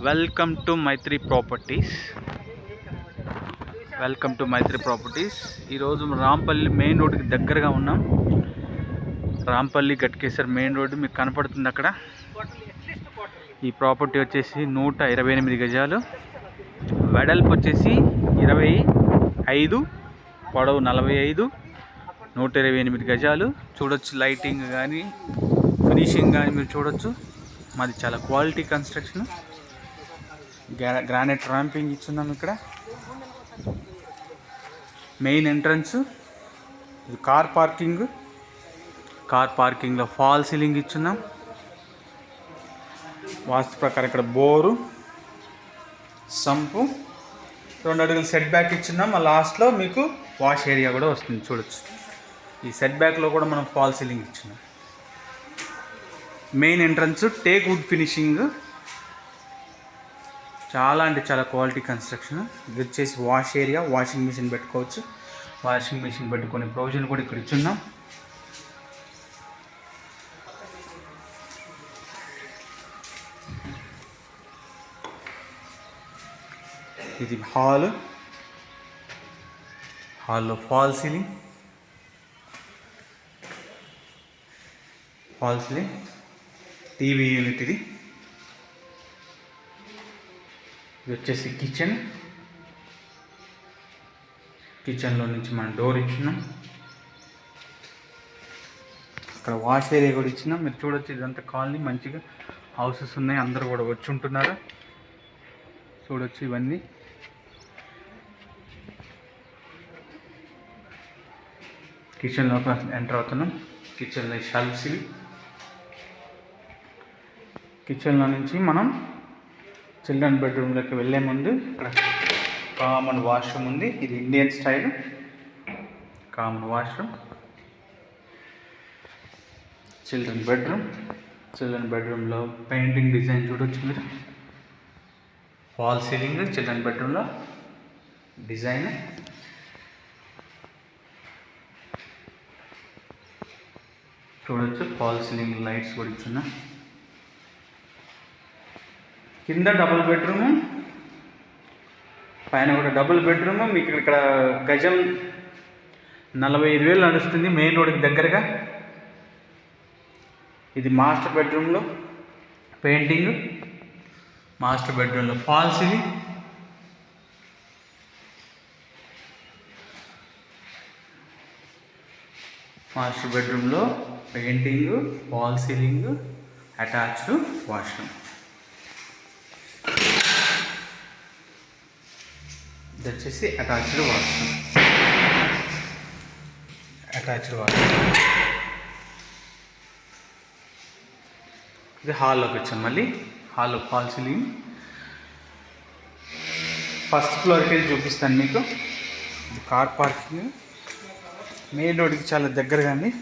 Welcome to Mythri properties. ఈరోజు Rampalli main రోడ్డుకి దగ్గరగా ఉన్నాం. రాంపల్లి గట్కేసర్ మెయిన్ రోడ్డు మీకు కనపడుతుంది అక్కడ. ఈ ప్రాపర్టీ వచ్చేసి 128 గజాలు, వెడల్పు వచ్చేసి 25, పొడవు 45, 128 గజాలు. చూడొచ్చు లైటింగ్ కానీ ఫినిషింగ్ కానీ మీరు చూడొచ్చు. మాది చాలా క్వాలిటీ కన్స్ట్రక్షన్. గ్రానైట్ ర్యాంపింగ్ ఇచ్చున్నాం ఇక్కడ. మెయిన్ ఎంట్రన్స్, ఇది కార్ పార్కింగ్లో ఫాల్ సీలింగ్ ఇచ్చున్నాం. వాస్తు ప్రకారం ఇక్కడ బోరు, సంపు, 2 అడుగులు సెట్ బ్యాక్ ఇచ్చున్నాం. ఆ లాస్ట్లో మీకు వాష్ ఏరియా కూడా వస్తుంది చూడొచ్చు. ఈ సెట్ బ్యాక్లో కూడా మనం ఫాల్ సీలింగ్ ఇచ్చున్నాం. Main entrance teak wood finishing, చాలా అంటే చాలా క్వాలిటీ కన్స్ట్రక్షన్. ఇది వచ్చేసి వాష్ ఏరియా, వాషింగ్ మిషన్ పెట్టుకోవచ్చు. వాషింగ్ మిషన్ పెట్టుకునే ప్రొవిజన్ కూడా ఇక్కడ ఇచ్చున్నాం. ఇది హాల్లో ఫాల్ సీలింగ్, టీవీ యూనిట్. ఇది వచ్చేసి కిచెన్లో నుంచి మనం డోర్ ఇచ్చినాం. అక్కడ వాష్ ఏరియా కూడా ఇచ్చినాం. మీరు చూడొచ్చు, ఇదంతా కాలనీ, మంచిగా హౌసెస్ ఉన్నాయి, అందరూ కూడా వచ్చి ఉంటున్నారు. చూడొచ్చు ఇవన్నీ. కిచెన్లోకి ఎంటర్ అవుతున్నాం. కిచెన్లో షెల్ఫ్స్ ఇవి. కిచెన్లో నుంచి మనం చిల్డ్రన్ బెడ్రూమ్లోకి వెళ్ళే ముందు ఇక్కడ కామన్ వాష్రూమ్ ఉంది. ఇది Indian style common washroom. Children బెడ్రూమ్లో పెయింటింగ్ డిజైన్ చూడొచ్చు మీరు. ఫాల్ సీలింగ్ చిల్డ్రన్ బెడ్రూమ్లో డిజైన్. చూడొచ్చు ఫాల్ సీలింగ్ లైట్స్ కూడా ఇచ్చున్నా. కింద డబుల్ బెడ్రూము, పైన కూడా డబుల్ బెడ్రూము. మీకు ఇక్కడ గజం 45,000 నడుస్తుంది మెయిన్ రోడ్కి దగ్గరగా. ఇది మాస్టర్ బెడ్రూమ్లో పెయింటింగ్, మాస్టర్ బెడ్రూమ్లో ఫాల్ సీలింగ్. మాస్టర్ బెడ్రూమ్లో painting, fall ceiling, attached washroom. ఇది వచ్చేసి అటాచ్డ్ వాష్రూమ్. ఇది హాల్లోకి వచ్చాం. మళ్ళీ హాల్లో ఫాల్ సీలింగ్. ఫస్ట్ ఫ్లోర్కి వెళ్ళి చూపిస్తాను మీకు. ఇది కార్ పార్కింగ్, మెయిన్ రోడ్కి చాలా దగ్గరగా అండి.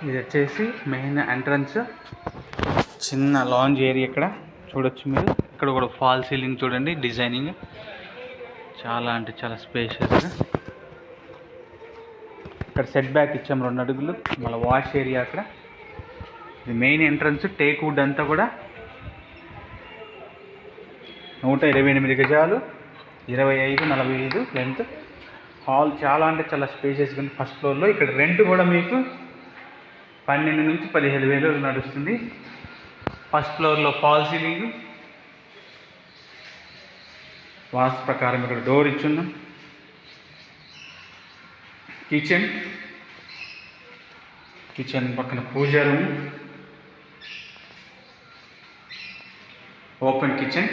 ఇది వచ్చేసి మెయిన్ ఎంట్రన్స్. చిన్న లాంజ్ ఏరియా ఇక్కడ చూడొచ్చు మీరు. ఇక్కడ కూడా ఫాల్ సీలింగ్ చూడండి, డిజైనింగ్ చాలా అంటే చాలా స్పేషియస్గా. ఇక్కడ సెట్ బ్యాక్ ఇచ్చాం 2 అడుగులు. మళ్ళీ వాష్ ఏరియా అక్కడ. ఇది మెయిన్ ఎంట్రన్స్. టేక్ వుడ్ అంతా కూడా 128 గజాలు, 25, 45 లెంత్. హాల్ చాలా అంటే చాలా స్పేషియస్గా ఉంది. ఫస్ట్ ఫ్లోర్లో ఇక్కడ రెంట్ కూడా మీకు 12,000 నుంచి 15,000 నడుస్తుంది. ఫస్ట్ ఫ్లోర్లో ఫాల్ సీలింగ్. వాస్తు ప్రకారం ఇక్కడ డోర్ ఇచ్చున్నాం. కిచెన్ పక్కన పూజా రూమ్, ఓపెన్ కిచెన్.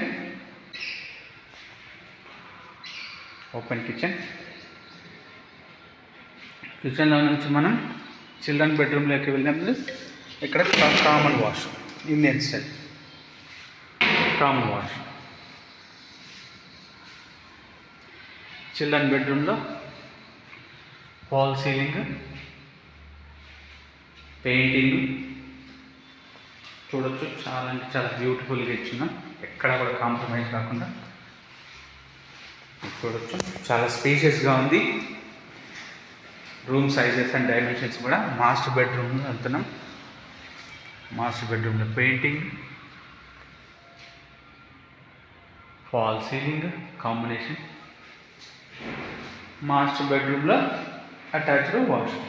కిచెన్లో నుంచి మనం చిల్డ్రన్ బెడ్రూమ్లోకి వెళ్ళినప్పుడు ఇక్కడ common wash, Indian style common wash. Children బెడ్రూమ్లో ఫాల్ సీలింగ్, పెయింటింగ్ చూడొచ్చు. చాలా అంటే చాలా బ్యూటిఫుల్గా ఇచ్చిన, ఎక్కడ కూడా కాంప్రమైజ్ కాకుండా చూడొచ్చు చాలా స్పేషియస్గా ఉంది. రూమ్ సైజెస్ అండ్ డైమెన్షన్స్ కూడా. మాస్టర్ బెడ్రూమ్ వెళ్తున్నాం. మాస్టర్ బెడ్రూమ్లో painting, fall ceiling combination. Master బెడ్రూమ్లో అటాచ్డ్ వాష్రూమ్.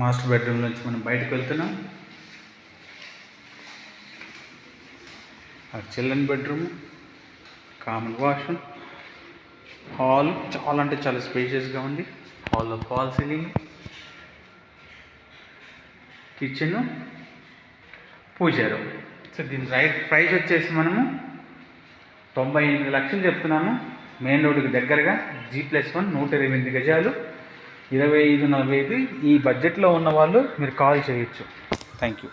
మాస్టర్ బెడ్రూమ్ నుంచి మనం బయటకు వెళ్తున్నాం. Children bedroom, common washroom, hall చాలా అంటే చాలా స్పేషియస్గా ఉంది. హాల్లో ఫాల్ సీలింగ్, కిచెన్, పూజా రూమ్. సో దీని ప్రైస్ వచ్చేసి మనము 98 లక్షలు చెప్తున్నాము. మెయిన్ రోడ్డుకి దగ్గరగా G+1 128 గజాలు 25-45. ఈ బడ్జెట్లో ఉన్న వాళ్ళు మీరు కాల్ చేయొచ్చు. Thank you.